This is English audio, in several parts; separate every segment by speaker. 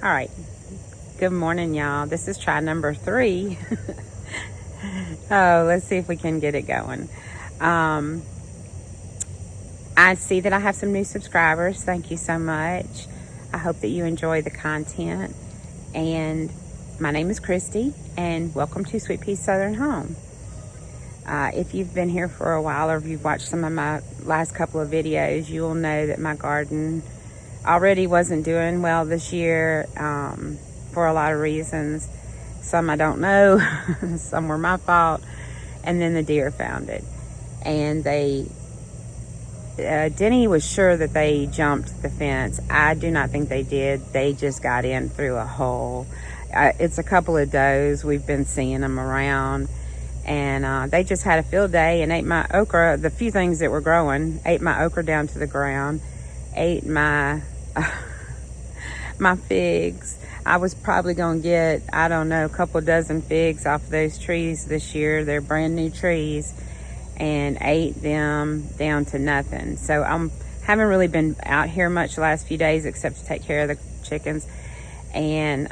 Speaker 1: All right. Good morning, y'all. This is try number 3. Oh, let's see if we can get it going. I see that I have some new subscribers. Thank you so much. I hope that you enjoy the content. And my name is Christy, and welcome to Sweet Pea Southern Home. If you've been here for a while, or if you've watched some of my last couple of videos, you will know that my garden already wasn't doing well this year for a lot of reasons. Some I don't know, some were my fault, and then the deer found it. And Denny was sure that they jumped the fence. I do not think they did. They just got in through a hole. It's a couple of does. We've been seeing them around. And they just had a field day and ate my okra, the few things that were growing, ate my okra down to the ground, ate my my figs. I was probably going to get, I don't know, a couple dozen figs off those trees this year. They're brand new trees, and ate them down to nothing. So I haven't really been out here much the last few days except to take care of the chickens. And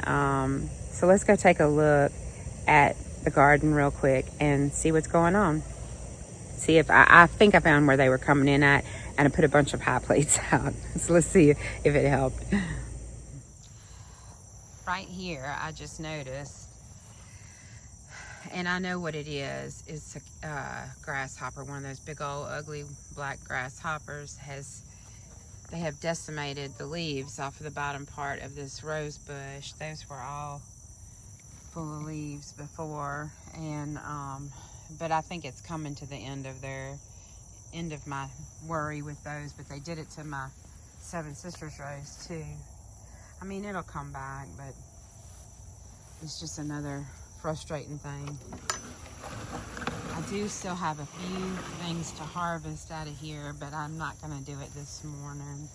Speaker 1: so let's go take a look at the garden real quick and see what's going on. See if I think I found where they were coming in at, and I put a bunch of high plates out. So let's see if it helped. Right here, I just noticed, and I know what it is. It's a grasshopper, one of those big old ugly black grasshoppers. They have decimated the leaves off of the bottom part of this rose bush. Those were all full of leaves before, and but I think it's coming to the end of my worry with those. But they did it to my Seven Sisters rose too. I mean, it'll come back, but it's just another frustrating thing. I do still have a few things to harvest out of here, but I'm not going to do it this morning.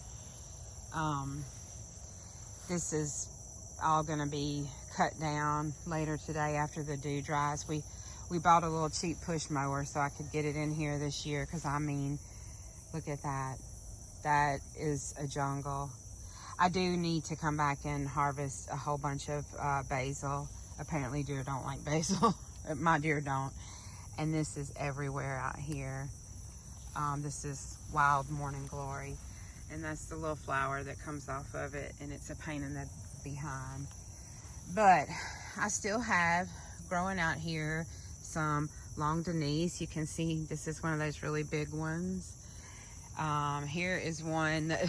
Speaker 1: This is all going to be cut down later today after the dew dries. We bought a little cheap push mower so I could get it in here this year, because I mean, look at that. That is a jungle. I do need to come back and harvest a whole bunch of basil. Apparently deer don't like basil. My deer don't. And this is everywhere out here. This is wild morning glory. And that's the little flower that comes off of it. And it's a pain in the behind. But I still have, growing out here, some long Denise. You can see this is one of those really big ones. Here is one that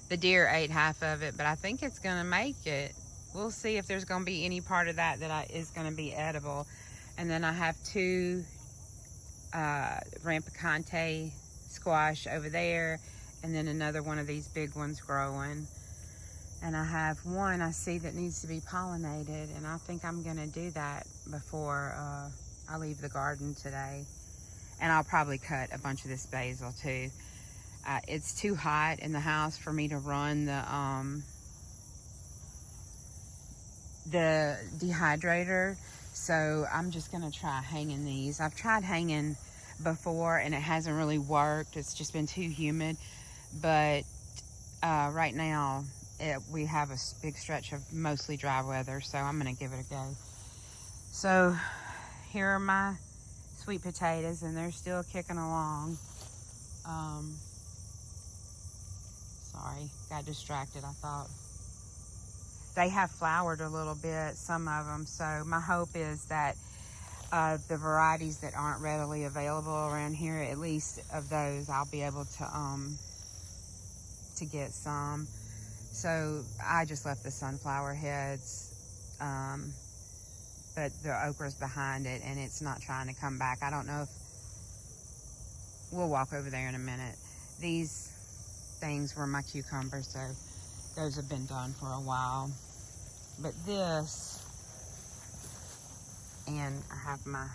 Speaker 1: the deer ate half of it, but I think it's going to make it. We'll see if there's going to be any part of that is going to be edible. And then I have 2 rampicante squash over there, and then another one of these big ones growing. And I have one I see that needs to be pollinated, and I think I'm going to do that before I leave the garden today. And I'll probably cut a bunch of this basil too. It's too hot in the house for me to run the dehydrator, so I'm just going to try hanging these. I've tried hanging before and it hasn't really worked. It's just been too humid. But right now we have a big stretch of mostly dry weather, so I'm going to give it a go. So here are my sweet potatoes, and they're still kicking along. Sorry, got distracted. I thought they have flowered a little bit, some of them. So my hope is that the varieties that aren't readily available around here, at least of those, I'll be able to get some. So I just left the sunflower heads, but the okra's behind it and it's not trying to come back. I don't know if we'll walk over there in a minute. These things were my cucumbers, so those have been done for a while. But this, and I have my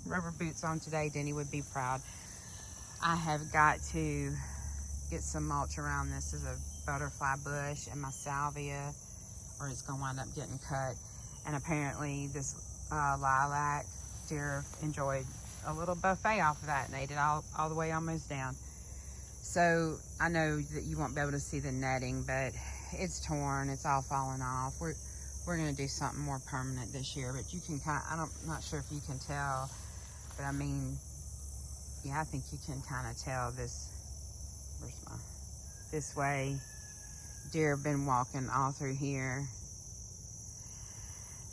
Speaker 1: rubber boots on today. Denny would be proud. I have got to get some mulch around this. This is a butterfly bush and my salvia, or it's gonna wind up getting cut. And apparently this lilac, deer enjoyed a little buffet off of that and ate it all the way almost down. So I know that you won't be able to see the netting, but it's torn. It's all falling off. We're gonna do something more permanent this year. But you can I'm not sure if you can tell, but I mean, yeah, I think you can kind of tell this. This way, deer have been walking all through here.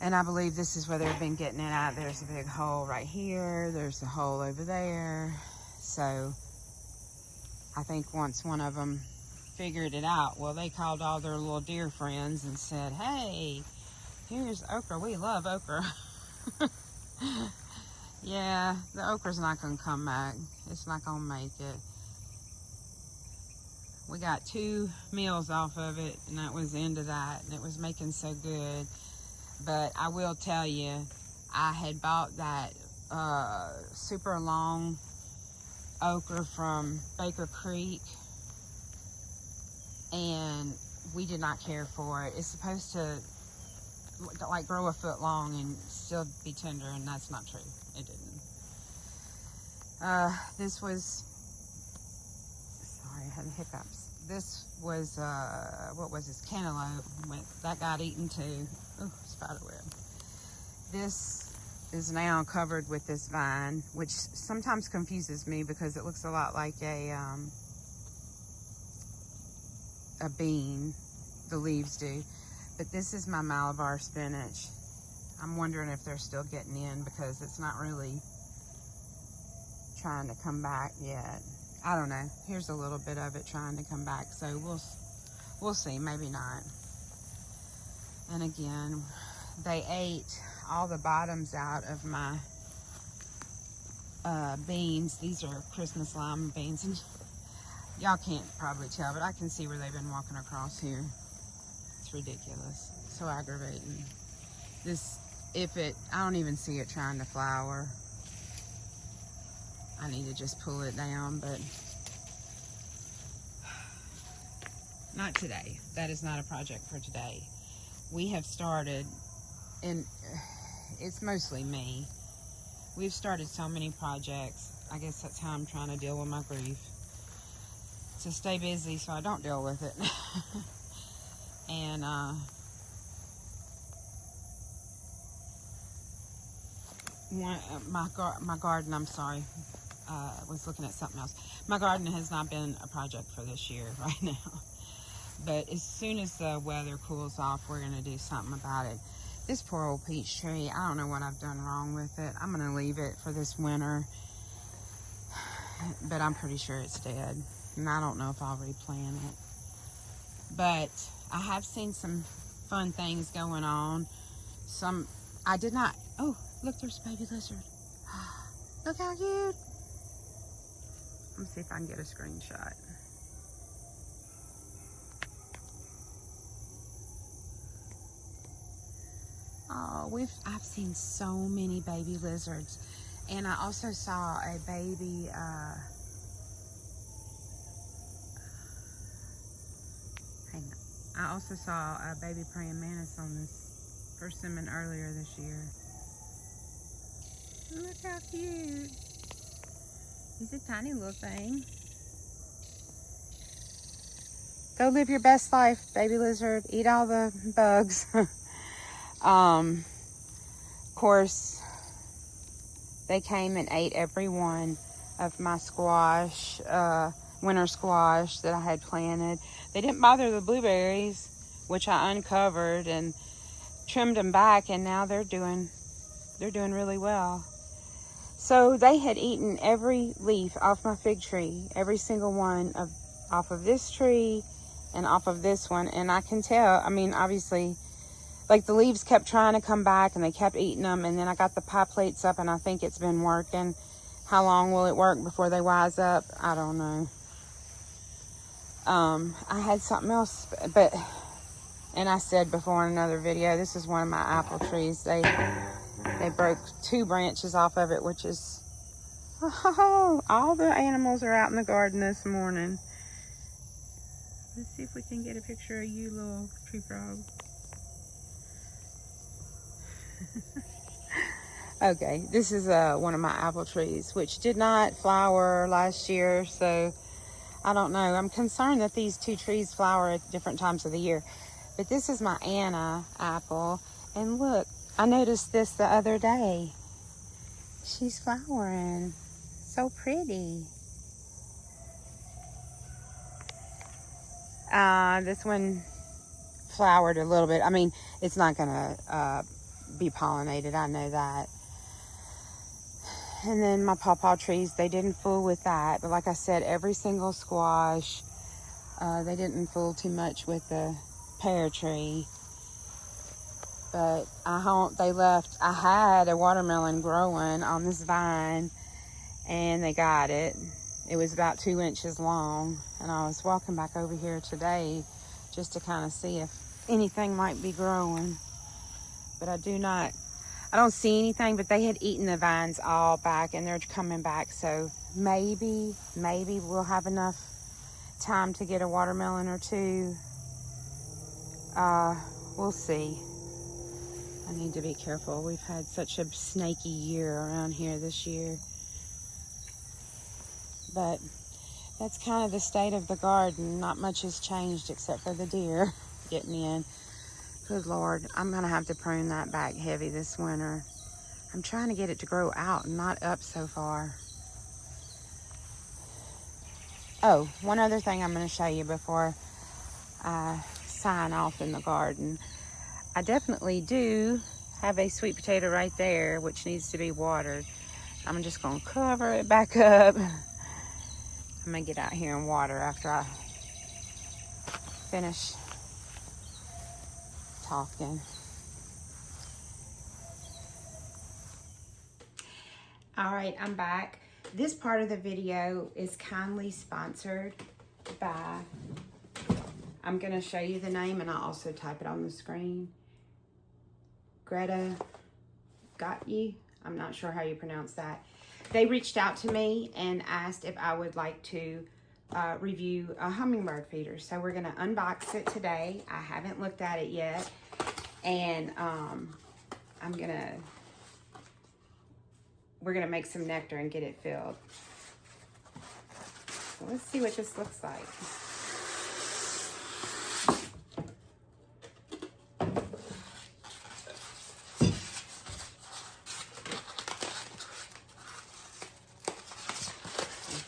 Speaker 1: And I believe this is where they've been getting it at. There's a big hole right here. There's a hole over there. So I think once one of them figured it out, well, they called all their little deer friends and said, hey, here's okra. We love okra. Yeah, the okra's not going to come back. It's not going to make it. We got 2 meals off of it, and that was the end of that. And it was making so good. But I will tell you, I had bought that super long okra from Baker Creek, and we did not care for it. It's supposed to like grow a foot long and still be tender, and that's not true. It didn't. This was, sorry, I had hiccups. This was, what was this? Cantaloupe. That got eaten too. Oh, spider web. This is now covered with this vine, which sometimes confuses me because it looks a lot like a bean. The leaves do. But this is my Malabar spinach. I'm wondering if they're still getting in because it's not really trying to come back yet. I don't know. Here's a little bit of it trying to come back, so we'll see. Maybe not. And again, they ate all the bottoms out of my beans. These are Christmas lima beans, and y'all can't probably tell, but I can see where they've been walking across here. It's ridiculous. So aggravating. I don't even see it trying to flower. I need to just pull it down, but not today. That is not a project for today. We have started, and it's mostly me. We've started so many projects. I guess that's how I'm trying to deal with my grief. To stay busy so I don't deal with it. And my garden, I'm sorry. Was looking at something else. My garden has not been a project for this year right now. But as soon as the weather cools off, we're going to do something about it. This poor old peach tree, I don't know what I've done wrong with it. I'm going to leave it for this winter. But I'm pretty sure it's dead. And I don't know if I'll replant it. But I have seen some fun things going on. I did not, oh, look, there's a baby lizard. Look how cute. Let me see if I can get a screenshot. Oh, I've seen so many baby lizards. And I also saw a baby, hang on. I also saw a baby praying mantis on this persimmon earlier this year. Look how cute. He's a tiny little thing. Go live your best life, baby lizard. Eat all the bugs. Of course, they came and ate every one of my squash, winter squash that I had planted. They didn't bother the blueberries, which I uncovered and trimmed them back, and now they're doing really well. So they had eaten every leaf off my fig tree, every single one off of this tree and off of this one. And I can tell, I mean, obviously, like the leaves kept trying to come back and they kept eating them. And then I got the pie plates up and I think it's been working. How long will it work before they wise up? I don't know. I had something else, and I said before in another video, this is one of my apple trees. They broke 2 branches off of it, which is, oh, all the animals are out in the garden this morning. Let's see if we can get a picture of you, little tree frog. Okay, this is one of my apple trees, which did not flower last year, so I don't know. I'm concerned that these two trees flower at different times of the year. But this is my Anna apple. And look, I noticed this the other day. She's flowering. So pretty. This one flowered a little bit. I mean, it's not going to be pollinated. I know that. And then my pawpaw trees, they didn't fool with that. But like I said, every single squash, they didn't fool too much with the pear tree. But they left. I had a watermelon growing on this vine, and they got it. It was about 2 inches long. And I was walking back over here today just to kind of see if anything might be growing. But I don't see anything, but they had eaten the vines all back, and they're coming back. So maybe we'll have enough time to get a watermelon or two. We'll see. I need to be careful. We've had such a snaky year around here this year. But that's kind of the state of the garden. Not much has changed except for the deer getting in. Good Lord, I'm going to have to prune that back heavy this winter. I'm trying to get it to grow out and not up so far. Oh, one other thing I'm going to show you before I sign off in the garden. I definitely do have a sweet potato right there, which needs to be watered. I'm just going to cover it back up. I'm going to get out here and water after I finish talking. All right, I'm back. This part of the video is kindly sponsored by, I'm going to show you the name and I'll also type it on the screen. Grete Gotya. I'm not sure how you pronounce that. They reached out to me and asked if I would like to review a hummingbird feeder. So we're going to unbox it today. I haven't looked at it yet. And we're going to make some nectar and get it filled. So let's see what this looks like.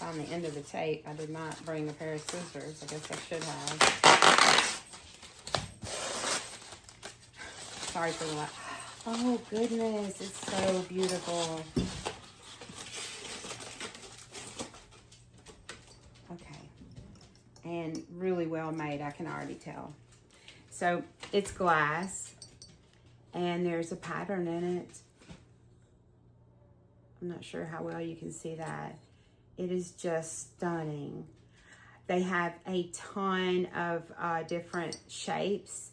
Speaker 1: On the end of the tape, I did not bring a pair of scissors. I guess I should have. Sorry for the oh goodness, it's so beautiful. Okay, and really well made, I can already tell. So it's glass, and there's a pattern in it. I'm not sure how well you can see that. It is just stunning. They have a ton of different shapes,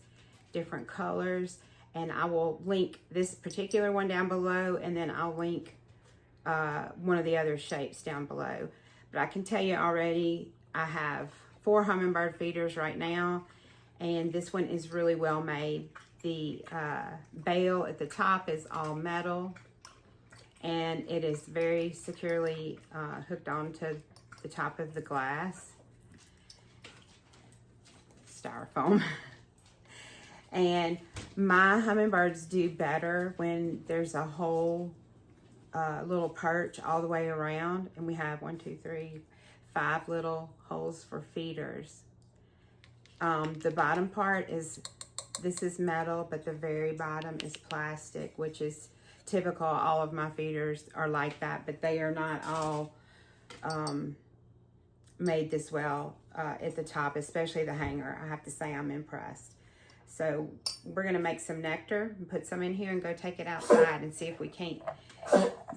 Speaker 1: different colors, and I will link this particular one down below, and then I'll link one of the other shapes down below. But I can tell you already, I have 4 hummingbird feeders right now, and this one is really well made. The bail at the top is all metal, and it is very securely hooked onto the top of the glass. Styrofoam. And my hummingbirds do better when there's a whole little perch all the way around, and we have 1, 2, 3, 5 little holes for feeders. The bottom part this is metal, but the very bottom is plastic, which is typical. All of my feeders are like that, but they are not all made this well at the top, especially the hanger. I have to say I'm impressed. So we're gonna make some nectar and put some in here and go take it outside and see if we can't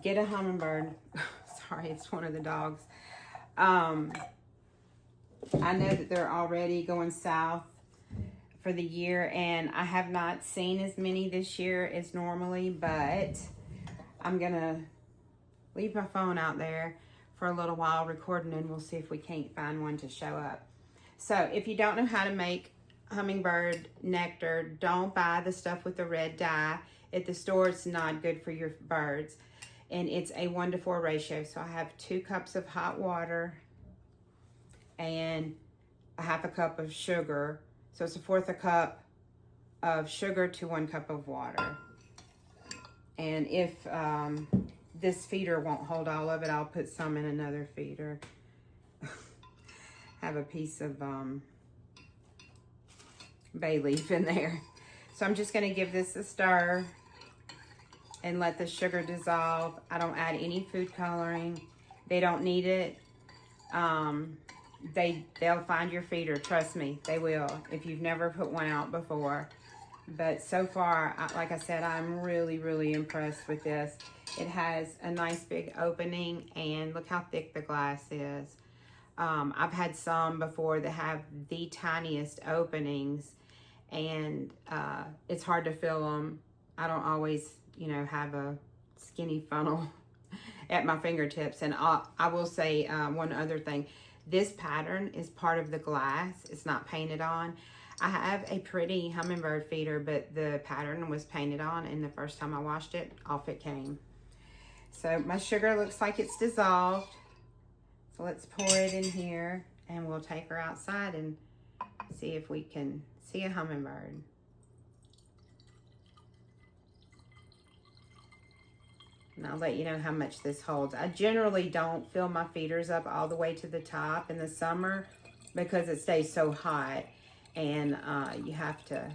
Speaker 1: get a hummingbird. Sorry, it's one of the dogs. I know that they're already going south for the year, and I have not seen as many this year as normally, but I'm gonna leave my phone out there for a little while recording, and we'll see if we can't find one to show up. So if you don't know how to make hummingbird nectar, don't buy the stuff with the red dye. At the store, it's not good for your birds. And it's a 1 to 4 ratio. So I have 2 cups of hot water, and a half a cup of sugar. So it's a fourth a cup of sugar to 1 cup of water. And if this feeder won't hold all of it, I'll put some in another feeder. Have a piece of bay leaf in there. So I'm just going to give this a stir and let the sugar dissolve. I don't add any food coloring. They don't need it. They'll find your feeder. Trust me, they will, if you've never put one out before. But so far, like I said, I'm really, really impressed with this. It has a nice big opening, and look how thick the glass is. I've had some before that have the tiniest openings, and it's hard to fill them. I don't always, you know, have a skinny funnel at my fingertips. And I will say one other thing. This pattern is part of the glass. It's not painted on. I have a pretty hummingbird feeder, but the pattern was painted on, and the first time I washed it, off it came. So my sugar looks like it's dissolved. So let's pour it in here, and we'll take her outside and see if we can see a hummingbird. And I'll let you know how much this holds. I generally don't fill my feeders up all the way to the top in the summer because it stays so hot, and you have to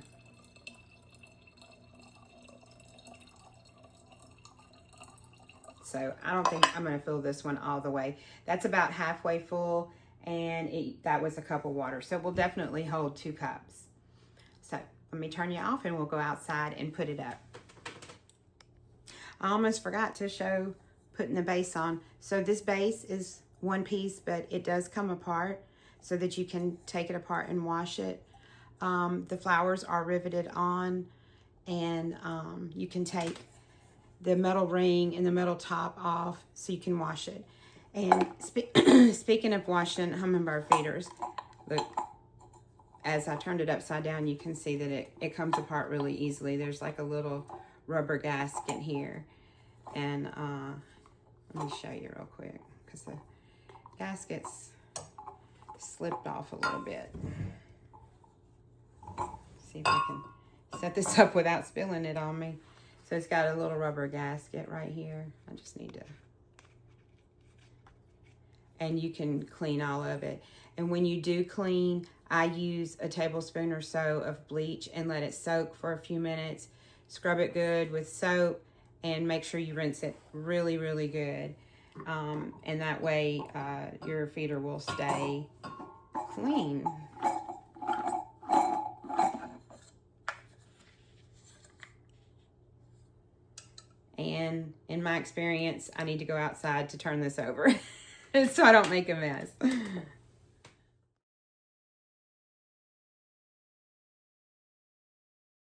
Speaker 1: so I don't think I'm going to fill this one all the way. That's about halfway full, and that was a cup of water, so it will definitely hold 2 cups. So let me turn you off, and we'll go outside and put it up. I almost forgot to show putting the base on. So this base is one piece, but it does come apart so that you can take it apart and wash it. The flowers are riveted on, and you can take the metal ring and the metal top off so you can wash it. And speaking of washing hummingbird feeders, look, as I turned it upside down, you can see that it comes apart really easily. There's like a little rubber gasket here, and let me show you real quick because the gasket's slipped off a little bit. See if I can set this up without spilling it on me. So it's got a little rubber gasket right here. I just need to, and you can clean all of it. And when you do clean, I use a tablespoon or so of bleach and let it soak for a few minutes. Scrub it good with soap and make sure you rinse it really, really good. And that way your feeder will stay clean. And in my experience, I need to go outside to turn this over so I don't make a mess.